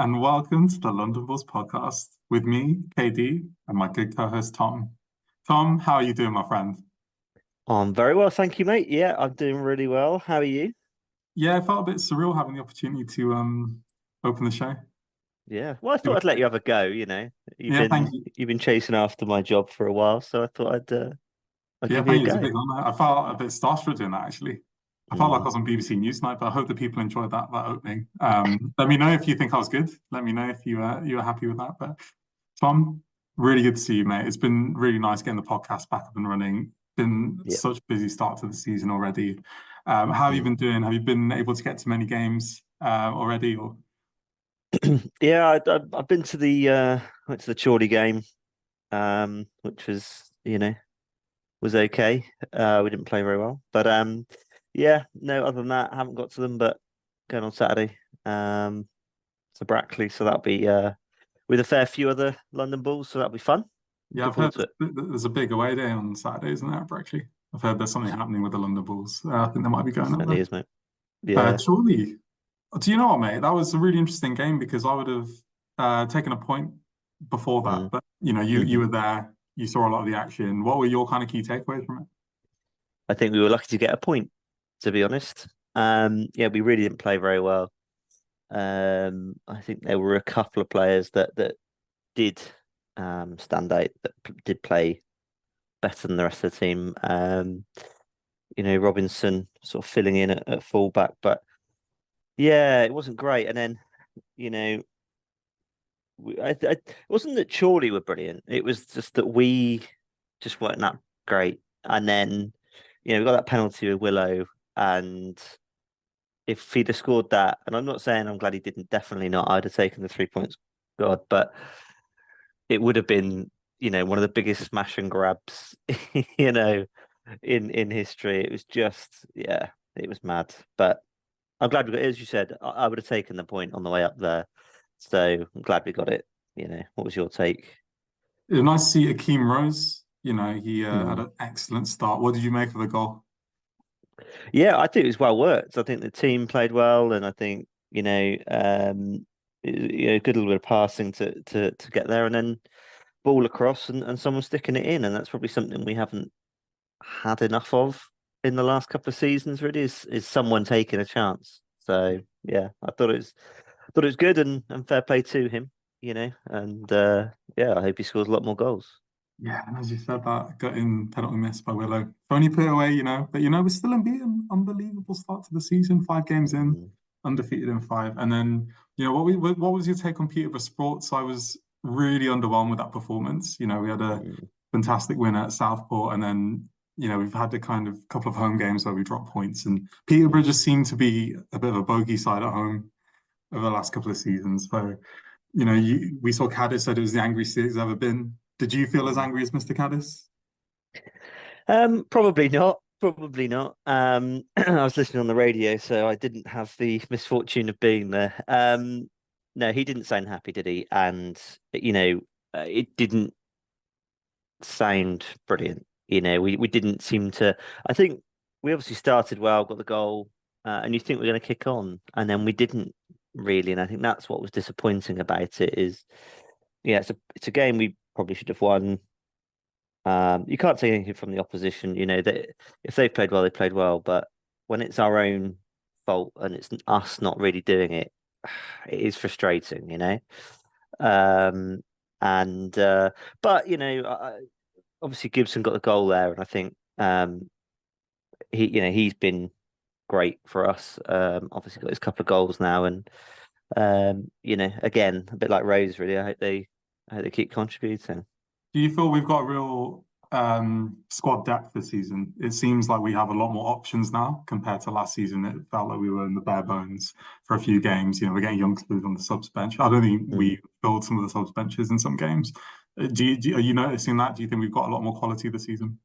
and welcome to the London Bulls podcast with me, KD, and my good co-host Tom. Tom, how are you doing, my friend? I'm very well, thank you, mate. Yeah, I'm doing really well. How are you? Yeah, it felt a bit surreal having the opportunity to open the show. Yeah. Well, I It thought was- I'd let you have a go, you know. You've yeah, thank been you. you've been chasing after my job for a while, so I thought I'd Yeah, give you a thank you. It's a go. big honor. I felt a bit starstruck doing that actually. I felt like I Mm. was on BBC Newsnight, but I hope the people enjoyed that opening. Let me know if you think I was good. Let me know if you were happy with that. But Tom, really good to see you, mate. It's been really nice getting the podcast back up and running. Been Yeah. such a busy start to the season already. How have you Mm. been doing? Have you been able to get to many games already? Or Yeah, I've been to the went to the Chorley game, which was, was okay. We didn't play very well. But yeah, no, other than that, I haven't got to them, but going on Saturday. To Brackley, so that'll be with a fair few other London Bulls, so that'll be fun. yeah, Looking I've heard forward to it. there's a big away day on Saturday, isn't there, actually? I've heard there's something happening with the London Bulls. I think they might be going up Certainly there. is, mate. Yeah. Surely, do you know what, mate? That was a really interesting game because I would have taken a point before that. Mm. But you Hmm. were there, you saw a lot of the action. What were your kind of key takeaways from it? I think we were lucky to get a point, to be honest. Yeah, we really didn't play very well. I think there were a couple of players that did stand out, that did play better than the rest of the team. Robinson sort of filling in at fullback, but yeah, it wasn't great. And then, you know, it wasn't that Chorley were brilliant. It was just that we just weren't that great. And then, we got that penalty with Willow, and if he'd have scored that, and I'm not saying I'm glad he didn't, definitely not. I'd have taken the 3 points, God, but it would have been, one of the biggest smash and grabs, you know, in history. It was just, yeah, it was mad. But I'm glad we got, as you said, I would have taken the point on the way up there. So I'm glad we got it. What was your take? It was nice to see Akeem Rose. He had Hmm. an excellent start. What did you make of the goal? Yeah, I think it was well worked. I think the team played well, and I think good little bit of passing to get there, and then ball across, and someone sticking it in, and that's probably something we haven't had enough of in the last couple of seasons. Really, is someone taking a chance. So yeah, I thought it was good, and fair play to him. And yeah, I hope he scores a lot more goals. Yeah, and as you said, that gutting penalty miss by Willow. If only put it away, but we're still unbeaten. Unbelievable start to the season. 5 games in, Mm. undefeated in five. And then, what was your take on Peterborough Sports? I was really underwhelmed with that performance. We had a Mm. fantastic win at Southport, and then, we've had the kind of couple of home games where we dropped points. And Peterborough Mm. just seemed to be a bit of a bogey side at home over the last couple of seasons. So, we saw Caddis said it was the angriest he's ever been. Did you feel as Mm. angry as Mr. Caddis? Probably not. Probably not. I was listening on the radio, so I didn't have the misfortune of being there. No, he didn't sound happy, did he? And it didn't sound brilliant. We didn't seem to. I think we obviously started well, got the goal, and you think we're going to kick on, and then we didn't really. And I think that's what was disappointing about it. Is yeah, it's a game we probably should have won. You can't take anything from the opposition. That if they've played well, they played well. But when it's our own fault and it's us not really doing it, it is frustrating. Um, and but obviously Gibson got the goal there, and I think he's been great for us. Obviously got his couple of goals now, and again a bit like Rose. Really, I hope they keep contributing. Do you feel we've got real squad depth this season? It seems like we have a lot more options now compared to last season. It felt like we were in the bare bones for a few games. We're getting youngsters on the subs bench. I don't think Mm. we filled some of the subs benches in some games. Are you noticing that? Do you think we've got a lot more quality this season?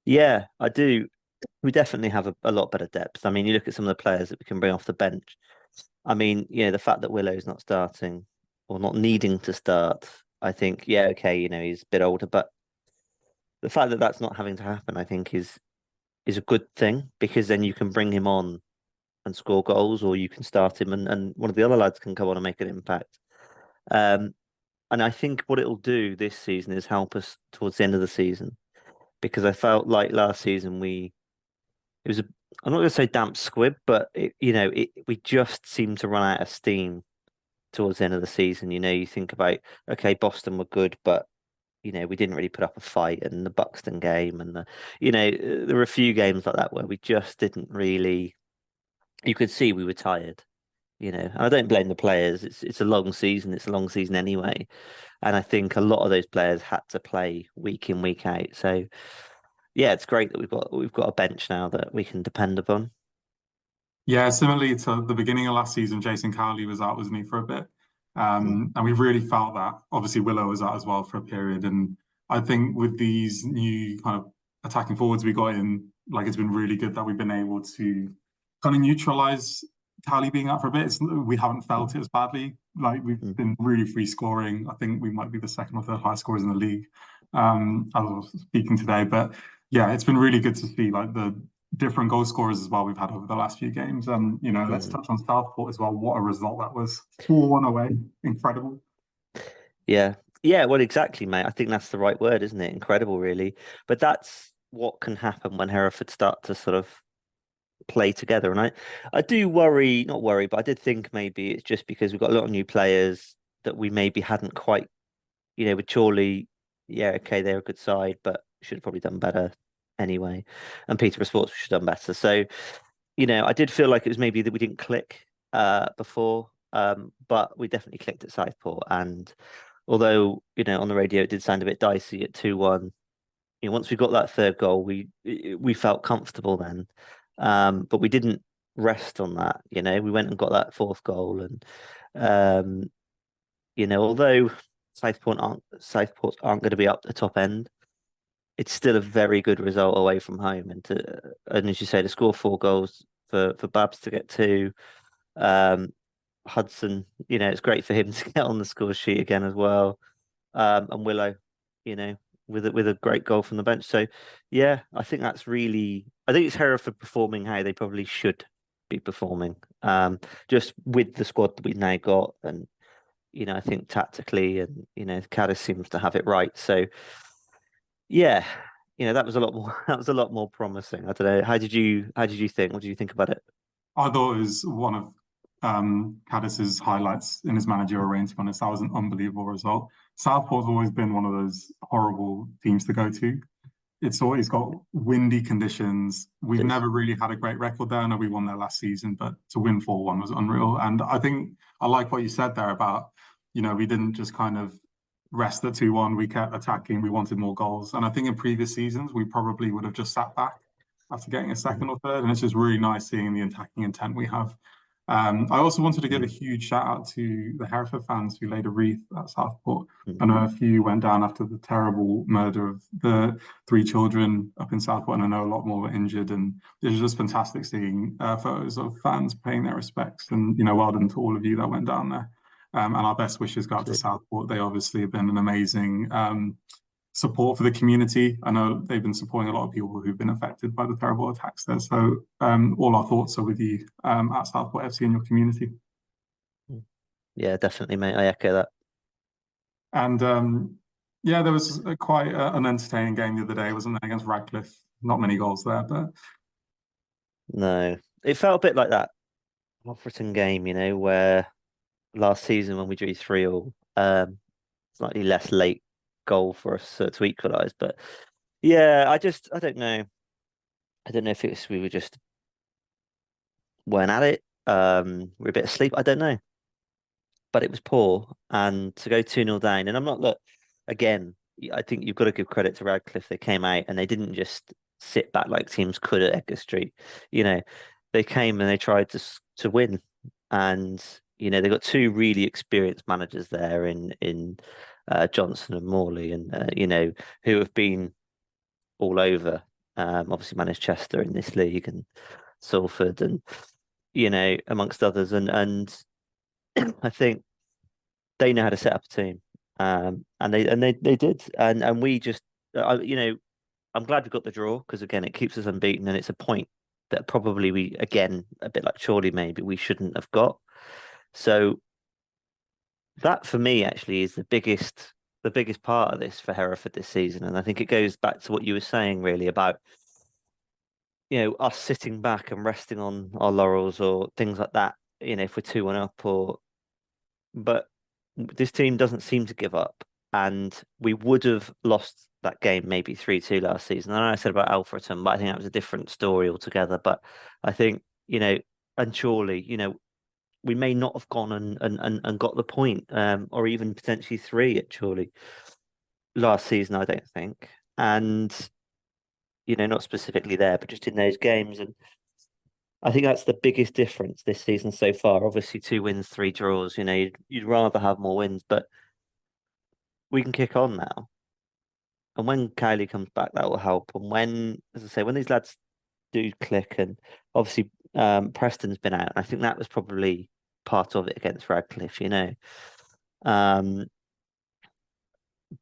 Yeah, I do. We definitely have a lot better depth. I mean, you look at some of the players that we can bring off the bench. I mean, the fact that Willow's not starting or not needing to start, I think, yeah, okay, he's a bit older, but the fact that that's not having to happen, I think, is a good thing, because then you can bring him on and score goals, or you can start him and one of the other lads can come on and make an impact. Um, and I think what it'll do this season is help us towards the end of the season, because I felt like last season it was I'm not going to say damp squib, but we just seemed to run out of steam towards the end of the season. You think about, okay, Boston were good, but we didn't really put up a fight, and the Buxton game, and there were a few games like that where we just didn't really. You could see we were tired. And I don't blame the players. It's a long season. It's a long season anyway, and I think a lot of those players had to play week in, week out. So yeah, it's great that we've got a bench now that we can depend upon. Yeah, similarly to the beginning of last season, Jason Cowley was out, wasn't he, for a bit? Mm. And we really felt that. Obviously, Willow was out as well for a period. And I think with these new kind of attacking forwards we got in, like it's been really good that we've been able to kind of neutralize Cowley being out for a bit. We haven't felt it as badly. Like we've Mm. been really free scoring. I think we might be the second or third highest scorers in the league, as I was speaking today. But yeah, it's been really good to see like the different goal scorers as well we've had over the last few games. And, let's Mm. touch on Southport as well. What a result that was. 4-1 away. Incredible. Yeah. Yeah, well, exactly, mate. I think that's the right word, isn't it? Incredible, really. But that's what can happen when Hereford start to sort of play together. And I do worry, not worry, but I did think maybe it's just because we've got a lot of new players that we maybe hadn't quite, with Chorley, yeah, okay, they're a good side, but should have probably done better anyway. And Peterborough Sports, we should have done better. So, I did feel like it was maybe that we didn't click before, but we definitely clicked at Southport. And although, on the radio it did sound a bit dicey at 2-1, once we got that third goal, we felt comfortable then. But we didn't rest on that. We went and got that fourth goal, and um, although Southport aren't going to be up the top end, it's still a very good result away from home. And as you say, to score 4 goals for Babs to get 2. Um, Hudson, it's great for him to get on the score sheet again as well. And Willow, you know, with a great goal from the bench. So yeah, I think it's Hereford performing how they probably should be performing. Just with the squad that we've now got, and I think tactically, and Caddis seems to have it right. So yeah, that was a lot more that was a lot more promising. I don't know. How did you think? What did you think about it? I thought it was one of Caddis's highlights in his managerial reign, to be honest. That was an unbelievable result. Southport's always been one of those horrible teams to go to. It's always got windy conditions. We've It never really had a great record there. I know we won there last season, but to win 4-1 was unreal. And I think I like what you said there about, we didn't just kind of rest at 2-1. We kept attacking. We wanted more goals. And I think in previous seasons, we probably would have just sat back after getting a second Mhm. or third. And it's just really nice seeing the attacking intent we have. I also wanted to give a Mhm. huge shout out to the Hereford fans who laid a wreath at Southport. Mhm. I know a few went down after the terrible murder of the 3 children up in Southport, and I know a lot more were injured. And it was just fantastic seeing photos of fans paying their respects. And, well done to all of you that went down there. And our best wishes go out to Absolutely. Southport. They obviously have been an amazing support for the community. I know they've been supporting a lot of people who've been affected by the terrible attacks there. So all our thoughts are with you at Southport FC and your community. Mm. Yeah, definitely, mate. I echo that. And yeah, there was quite an entertaining game the other day, wasn't there, against Radcliffe? Not many goals there, but No, it felt a bit like that Alfreton game, where last season when we drew 3-3, slightly less late goal for us to equalise. But yeah, I don't know. I don't know if we were just weren't at it. We're a bit asleep. I don't know, but it was poor. And to go 2-0 down, and I'm not look again. I think you've got to give credit to Radcliffe. They came out and they didn't just sit back like teams could at Edgar Street. You know, they came and they tried to win, and they got 2 really experienced managers there in Johnson and Morley, and who have been all over. Obviously managed Chester in this league and Salford, and amongst others, and I think they know how to set up a team, and they did, and we just, I'm glad we got the draw because again it keeps us unbeaten and it's a point that probably we, again, a bit like Chorley, maybe we shouldn't have got. So that for me actually is the biggest part of this for Hereford this season. And I think it goes back to what you were saying really about, us sitting back and resting on our laurels or things like that, if we're 2-1 up but this team doesn't seem to give up. And we would have lost that game maybe 3-2 last season. I know I said about Alfreton, but I think that was a different story altogether. But I think, and surely, we may not have gone and got the point, or even potentially 3 at Chorley last season, I don't think. And, not specifically there, but just in those games. And I think that's the biggest difference this season so far. Obviously, 2 wins, 3 draws. You'd rather have more wins, but we can kick on now. And when Kylie comes back, that will help. And when, as I say, when these lads do click, and obviously Preston's been out, and I think that was probably part of it against Radcliffe,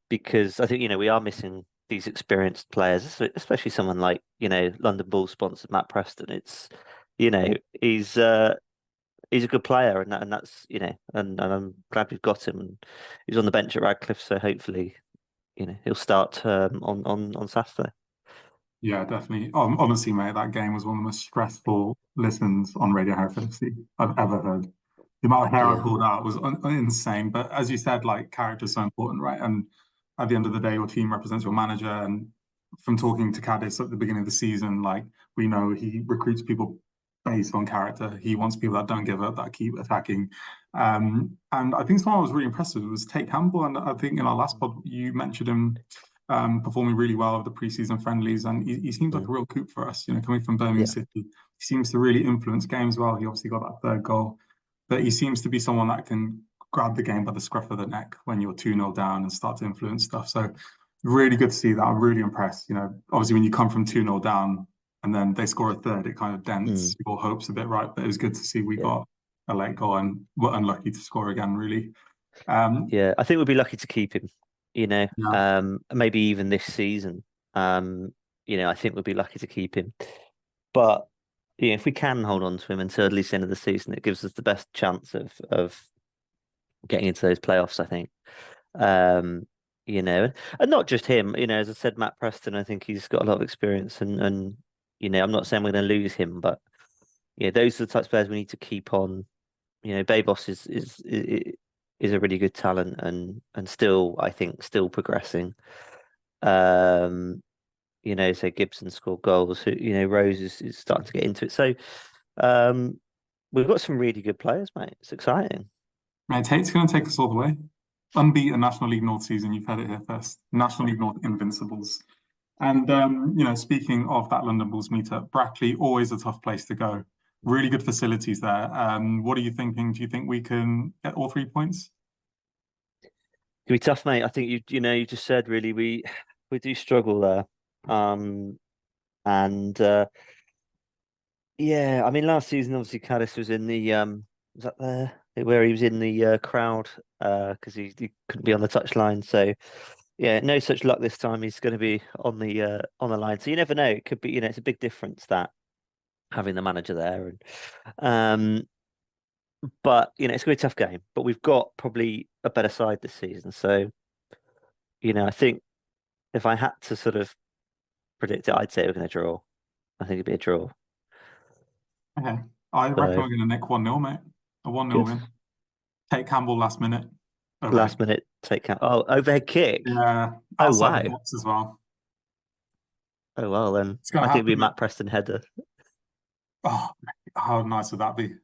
because I think, we are missing these experienced players, especially someone like, London Bull sponsored Matt Preston. It's, he's a good player, and that's, and I'm glad we've got him. And he's on the bench at Radcliffe, so hopefully, he'll start on Saturday. Yeah, definitely. Honestly, mate, that game was one of the most stressful listens on Radio Hereford FC I've ever heard. The amount of hair I Yeah. pulled out was insane. But as you said, like, character is so important, right? And at the end of the day, your team represents your manager. And from talking to Cadiz at the beginning of the season, like, we know he recruits people based on character. He wants people that don't give up, that keep attacking. And I think someone I was really impressed with was Tate Campbell. And I think in our last pod, you mentioned him performing really well over the preseason friendlies, and he seems like a real coup for us. Coming from Birmingham Yeah. City, he seems to really influence games well. He obviously got that third goal, but he seems to be someone that can grab the game by the scruff of the neck when you're 2-0 down and start to influence stuff. So really good to see that. I'm really impressed. Obviously when you come from 2-0 down and then they score a third, it kind of dents your hopes a bit, right? But it was good to see we got a late goal and we're unlucky to score again, really. Yeah, I think we'd be lucky to keep him, Yeah. maybe even this season. I think we'd be lucky to keep him. But if we can hold on to him until at least the end of the season, it gives us the best chance of getting into those playoffs, I think. And not just him, as I said, Matt Preston, I think he's got a lot of experience and I'm not saying we're going to lose him, but those are the types of players we need to keep on. Babos is a really good talent and still, I think, still progressing. So Gibson scored goals. Rose is starting to get into it. So we've got some really good players, mate. It's exciting. Mate, Tate's going to take us all the way. Unbeaten National League North season. You've heard it here first. National League North Invincibles. And speaking of that London Bulls meetup, Brackley always a tough place to go. Really good facilities there. What are you thinking? Do you think we can get all 3 points? It'll be tough, mate. I think you just said really we do struggle there. And yeah, I mean last season obviously Cadiz was in the was that there where he was in the crowd because he couldn't be on the touchline. So yeah, no such luck this time. He's going to be on the line. So you never know. It could be it's a big difference that having the manager there and but it's going to be a tough game. But we've got probably a better side this season. So I think if I had to sort of predict it, I'd say we're going to draw. I think it'd be a draw. Okay. I reckon So we're going to nick 1-0, mate. A 1-0 good. win. Take Campbell last minute. Last minute take out. Oh, overhead kick. Yeah. Oh Outside wow. the box as well. Oh well, then It's going I to think it'd be happen, a mate. Matt Preston header. Oh, how nice would that be?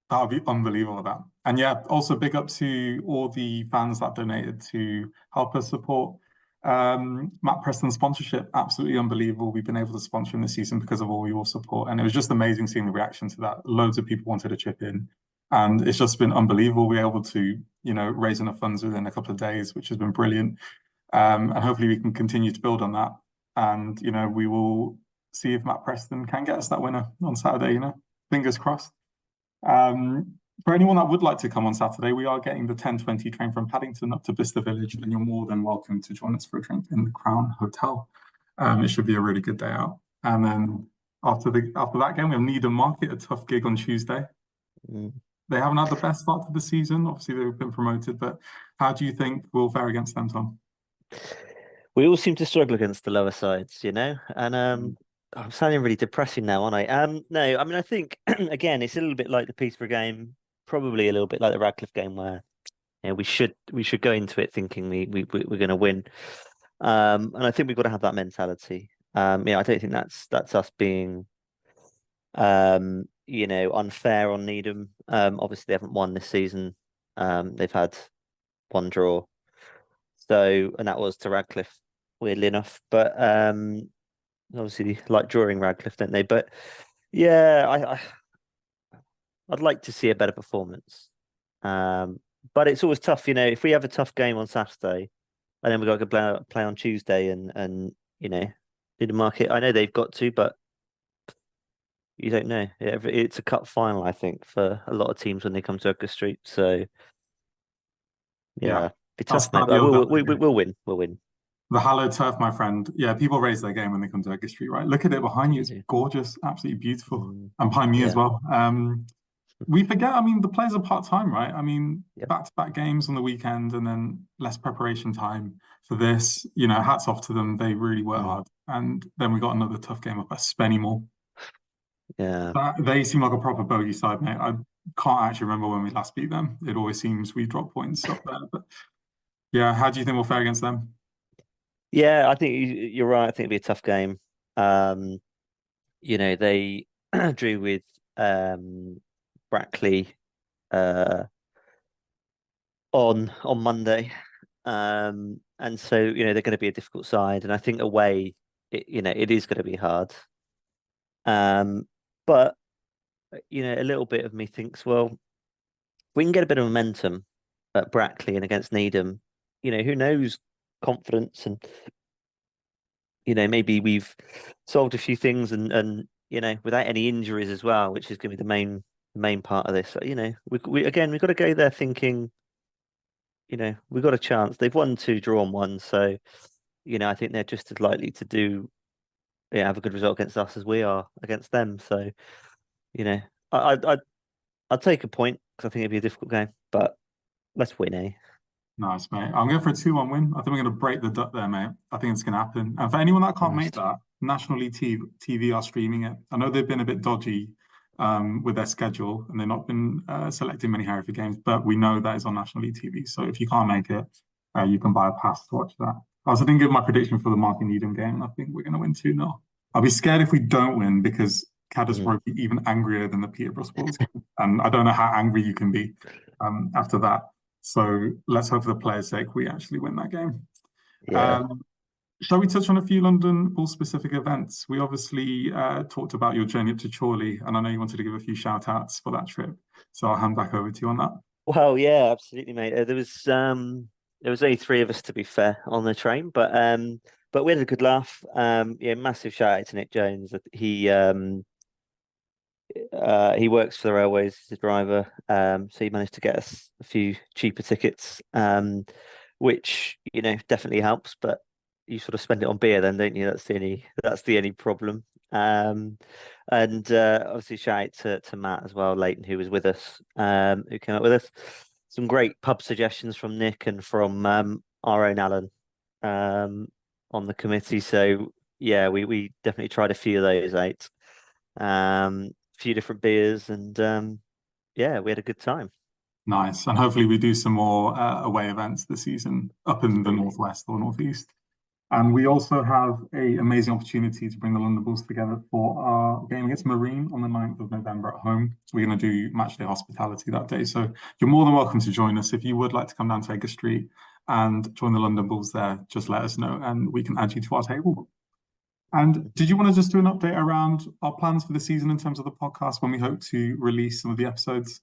That would be unbelievable, that. And yeah, also big up to all the fans that donated to help us support Matt Preston's sponsorship. Absolutely unbelievable. We've been able to sponsor him this season because of all your support. And it was just amazing seeing the reaction to that. Loads of people wanted to chip in. And it's just been unbelievable. We're able to, raise enough funds within a couple of days, which has been brilliant. And hopefully we can continue to build on that. And, we will see if Matt Preston can get us that winner on Saturday, fingers crossed. For anyone that would like to come on Saturday, we are getting the 10:20 train from Paddington up to Bicester Village, and you're more than welcome to join us for a drink in the Crown Hotel. It should be a really good day out. And then after that game. We have Needham Market, a tough gig on Tuesday. Mm. They haven't had the best start to the season. Obviously, they've been promoted, but how do you think we'll fare against them, Tom? We all seem to struggle against the lower sides, and I'm sounding really depressing now, aren't I? No, I mean I think again it's a little bit like the Peterborough game, probably a little bit like the Radcliffe game, where we should go into it thinking we're going to win, and I think we've got to have that mentality. I don't think that's us being unfair on Needham. Obviously they haven't won this season. They've had one draw, and that was to Radcliffe, weirdly enough. But obviously they like drawing Radcliffe, don't they? But yeah, I'd like to see a better performance. But it's always tough, if we have a tough game on Saturday and then we've got to play on Tuesday and do the market. I know they've got to, but you don't know. It's a cup final, I think, for a lot of teams when they come to Edgar Street. So yeah, be tough, mate. But we'll win. We'll win. The hallowed turf, my friend. Yeah, people raise their game when they come to Edgar Street, right? Look at it behind you. It's gorgeous, absolutely beautiful. And behind me as well. We forget, the players are part-time, right? Back-to-back games on the weekend and then less preparation time for this. Hats off to them. They really work hard. And then we got another tough game up at Spennymoor. Yeah. They seem like a proper bogey side, mate. I can't actually remember when we last beat them. It always seems we drop points up there. But yeah, how do you think we'll fare against them? Yeah, I think you're right. I think it'll be a tough game. They drew with Brackley on Monday. And so, they're going to be a difficult side. And I think away, it is going to be hard. But a little bit of me thinks, well, we can get a bit of momentum at Brackley and against Needham. Who knows, confidence and maybe we've solved a few things and without any injuries as well, which is going to be the main part of this. We've got to go there thinking, we've got a chance. They've won 2, drawn 1, so I think they're just as likely to have a good result against us as we are against them. So I'd take a point because I think it'd be a difficult game, but let's win, eh? Nice, mate. I'm going for a 2-1 win. I think we're going to break the duck there, mate. I think it's going to happen. And for anyone that can't make that, National League TV are streaming it. I know they've been a bit dodgy with their schedule and they've not been selecting many Hereford games, but we know that is on National League TV. So if you can't make it, you can buy a pass to watch that. I also didn't give my prediction for the Mark and Needham game. I think we're going to win 2-0. I'll be scared if we don't win because Cadus will be even angrier than the Peterborough Sports game. And I don't know how angry you can be after that. So let's hope for the players' sake we actually win that game. Yeah. Shall we touch on a few London Bull-specific events? We obviously talked about your journey up to Chorley, and I know you wanted to give a few shout-outs for that trip. So I'll hand back over to you on that. Well, yeah, absolutely, mate. There was only 3 of us, to be fair, on the train, but we had a good laugh. Massive shout out to Nick Jones. He works for the railways as a driver, so he managed to get us a few cheaper tickets, which definitely helps. But you sort of spend it on beer, then, don't you? That's the only problem. And obviously shout out to Matt as well, Leighton, who was with us, who came up with us. Some great pub suggestions from Nick and from our own Alan on the committee. So yeah, we definitely tried a few of those out. Few different beers and we had a good time. Nice. And hopefully we do some more away events this season up in the northwest or northeast. And we also have an amazing opportunity to bring the London Bulls together for our game against Marine on the 9th of November at home. So we're going to do matchday hospitality that day. So you're more than welcome to join us. If you would like to come down to Edgar Street and join the London Bulls there, just let us know and we can add you to our table. And did you want to just do an update around our plans for the season in terms of the podcast when we hope to release some of the episodes?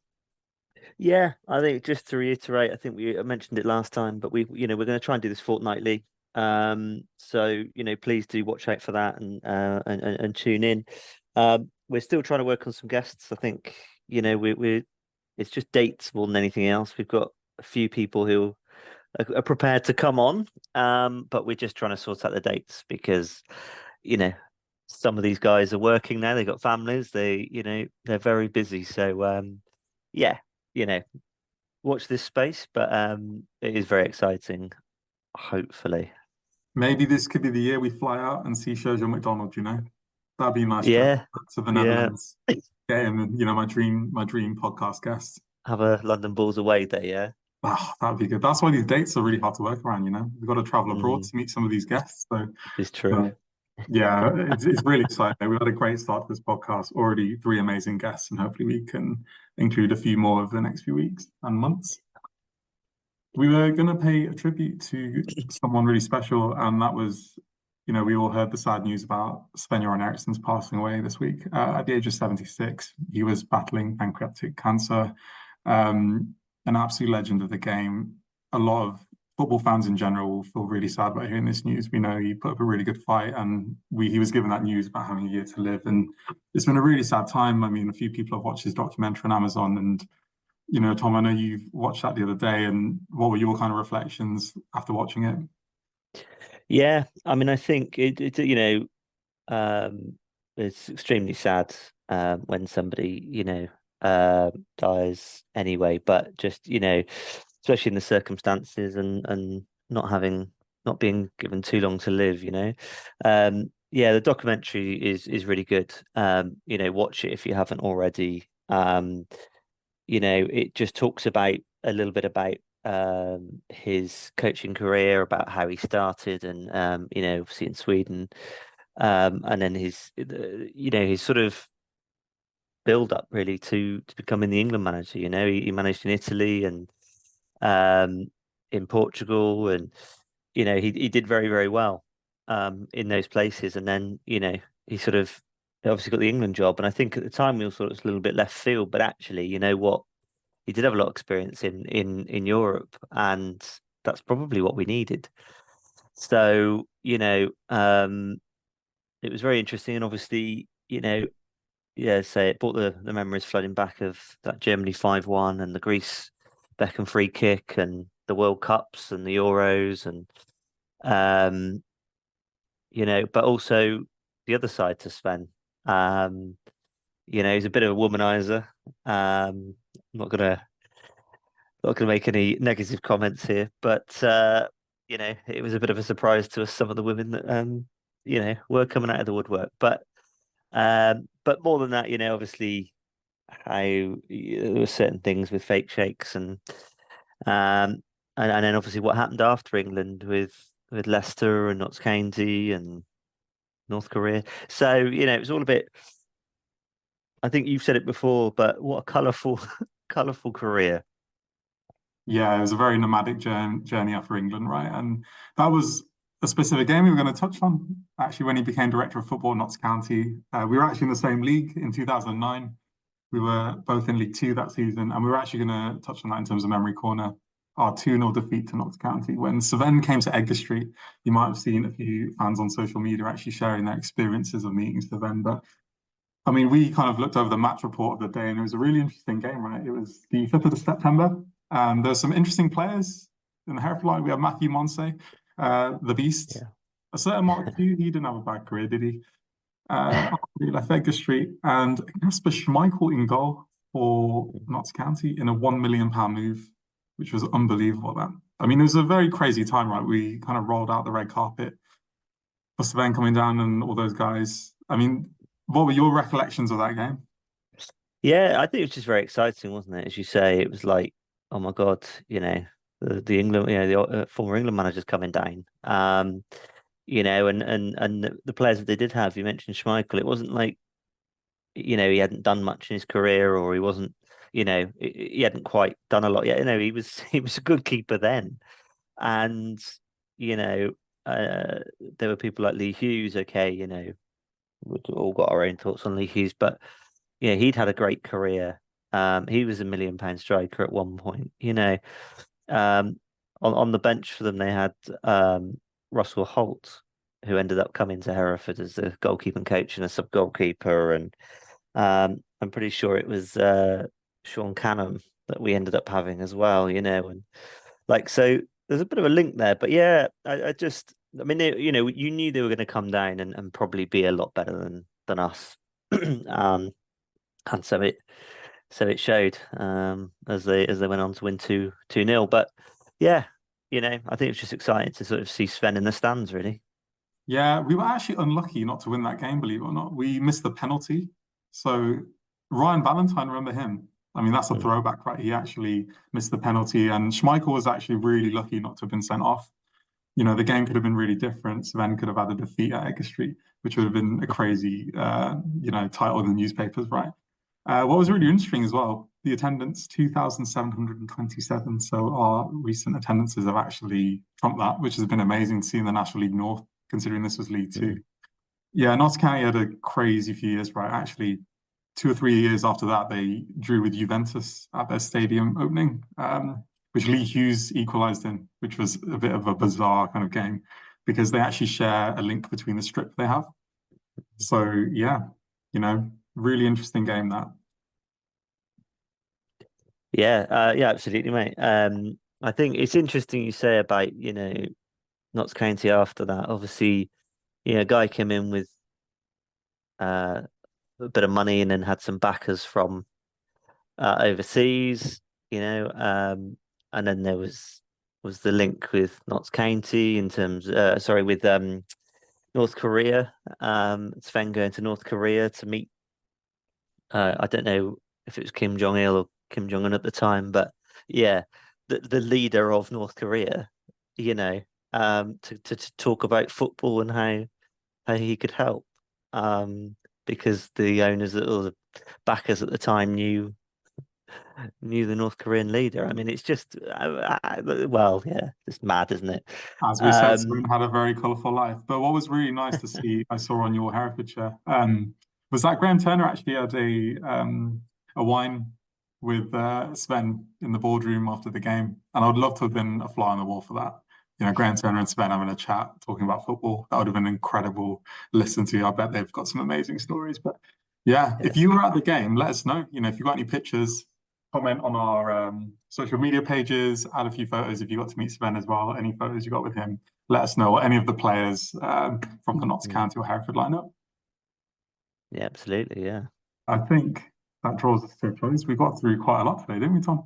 Yeah, I think just to reiterate, I think I mentioned it last time, but we're going to try and do this fortnightly. So please do watch out for that and tune in. We're still trying to work on some guests. I think we're it's just dates more than anything else. We've got a few people who are prepared to come on, but we're just trying to sort out the dates because some of these guys are working now. They've got families. They're very busy. So yeah, you know, watch this space, but it is very exciting. Hopefully, Maybe this could be the year we fly out and see Sergio McDonald, That'd be a nice trip yeah, to the yeah. Netherlands. Get him, my dream podcast guest. Have a London Balls away day, yeah. Ah, that'd be good. That's why these dates are really hard to work around. We've got to travel abroad Mm, to meet some of these guests. So, it's true. uh, yeah, it's really exciting. We've had a great start to this podcast. Already three amazing guests, and hopefully we can include a few more over the next few weeks and months. We were going to pay a tribute to someone really special, and that was, we all heard the sad news about Sven-Göran Eriksson's passing away this week at the age of 76. He was battling pancreatic cancer, an absolute legend of the game. A lot of football fans in general will feel really sad about hearing this news. We know he put up a really good fight, and he was given that news about having a year to live, and it's been a really sad time. I mean, a few people have watched his documentary on Amazon, and Tom, I know you've watched that the other day, and what were your kind of reflections after watching it? Yeah, I mean, I think it's extremely sad when somebody, dies anyway, but just, especially in the circumstances and not being given too long to live. Yeah, the documentary is really good. Watch it if you haven't already. It just talks about a little bit about his coaching career, about how he started, and obviously in Sweden, and then his sort of build up really to becoming the England manager. He managed in Italy and in Portugal, and he did very, very well in those places, and then he sort of obviously got the England job, and I think at the time we all thought it was a little bit left field, but actually, you know what? He did have a lot of experience in Europe, and that's probably what we needed. So, it was very interesting, and obviously, yeah, say it brought the memories flooding back of that Germany 5-1 and the Greece Beckham free kick and the World Cups and the Euros and um, but also the other side to Sven. Um, he's a bit of a womanizer. Not gonna not going to make any negative comments here, but it was a bit of a surprise to us, some of the women that were coming out of the woodwork. But more than that, obviously how there were certain things with fake shakes um and then obviously what happened after England with Leicester and Notts County and North Korea. So, it was all a bit. I think you've said it before, but what a colourful, colourful career. Yeah, it was a very nomadic journey after England, right? And that was a specific game we were going to touch on. Actually, when he became director of football at Notts County, we were actually in the same league in 2009. We were both in League Two that season, and we were actually going to touch on that in terms of memory corner. Our 2-0 defeat to Notts County. When Sven came to Edgar Street, you might have seen a few fans on social media actually sharing their experiences of meeting Sven. But I mean, we kind of looked over the match report of the day, and it was a really interesting game, right? It was the 5th of September, and there's some interesting players in the Hereford line. We have Matthew Monsey, the Beast. Yeah. A certain Mark Hugh, he didn't have a bad career, did he? He left Edgar Street, and Kasper Schmeichel in goal for Notts County in a £1 million move, which was unbelievable. That I mean, it was a very crazy time, right? We kind of rolled out the red carpet for Sven coming down and all those guys. I mean, what were your recollections of that game? Yeah, I think it was just very exciting, wasn't it? As you say, it was like, oh my God, the England, the former England manager's coming down. And the players that they did have, you mentioned Schmeichel, it wasn't like, he hadn't done much in his career, or he wasn't, he hadn't quite done a lot yet. He was he was a good keeper then. And, you know, there were people like Lee Hughes, okay, we've all got our own thoughts on Lee Hughes, but yeah, he'd had a great career. He was £1 million striker at one point. Um, on the bench for them, they had Russell Holt, who ended up coming to Hereford as the goalkeeping coach and a sub goalkeeper, and I'm pretty sure it was Sean Canham that we ended up having as well. And like so, there's a bit of a link there. But yeah, I just I mean, you knew they were going to come down and probably be a lot better than us. And so it showed as they went on to win 2-0. But yeah, I think it's just exciting to sort of see Sven in the stands, really. Yeah, we were actually unlucky not to win that game, believe it or not. We missed the penalty. So Ryan Valentine, remember him? I mean, that's a Mm. throwback, right? He actually missed the penalty, and Schmeichel was actually really lucky not to have been sent off. The game could have been really different. Sven could have had a defeat at Edgar Street, which would have been a crazy, title in the newspapers, right? What was really interesting as well, the attendance, 2,727. So our recent attendances have actually trumped that, which has been amazing to see in the National League North, considering this was League Two. Mm. Yeah, Notts County had a crazy few years, right? Actually, 2 or 3 years after that, they drew with Juventus at their stadium opening, which Lee Hughes equalised in, which was a bit of a bizarre kind of game because they actually share a link between the strip they have. So yeah, really interesting game that. Yeah, absolutely, mate. I think it's interesting you say about, Notts County after that. Obviously, Guy came in with a bit of money and then had some backers from overseas, and then there was the link with Notts County in terms, sorry, with North Korea. Sven going to North Korea to meet. I don't know if it was Kim Jong Il or Kim Jong Un at the time, but yeah, the leader of North Korea, to talk about football and how he could help, because the owners or the backers at the time knew the North Korean leader. I mean, it's just well, yeah, it's mad, isn't it? As we said, Sven had a very colourful life. But what was really nice to see, I saw on your Herefordshire, was that Graham Turner actually had a wine with Sven in the boardroom after the game, and I'd love to have been a fly on the wall for that. Graham Turner and Sven having a chat, talking about football. That would have been incredible to listen to. I bet they've got some amazing stories. But yeah, if you were at the game, let us know. If you've got any pictures, comment on our social media pages, add a few photos if you got to meet Sven as well. Any photos you got with him, let us know. Or any of the players from the Notts County or Hereford lineup. Yeah, absolutely. Yeah, I think that draws us to a close. We got through quite a lot today, didn't we, Tom?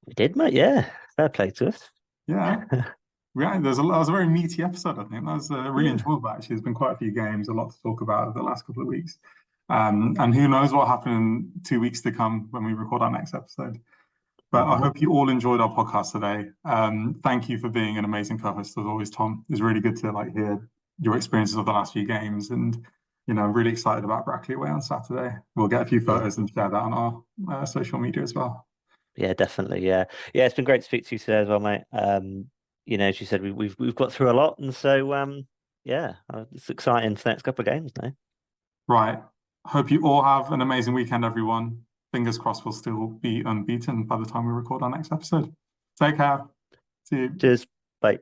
we did, mate. Yeah, fair play to us. Yeah. That was a very meaty episode, I think. That was really Yeah. enjoyable, actually. There's been quite a few games, a lot to talk about over the last couple of weeks. And who knows what will happen in 2 weeks to come when we record our next episode. But I hope you all enjoyed our podcast today. Thank you for being an amazing co-host as always, Tom. It's really good to hear your experiences of the last few games, and I'm really excited about Brackley away on Saturday. We'll get a few photos and share that on our social media as well. Yeah, definitely. Yeah, it's been great to speak to you today as well, mate. As you said, we've got through a lot, and so yeah, it's exciting for the next couple of games now. Right. Hope you all have an amazing weekend, everyone. Fingers crossed we'll still be unbeaten by the time we record our next episode. Take care. See you. Cheers. Bye.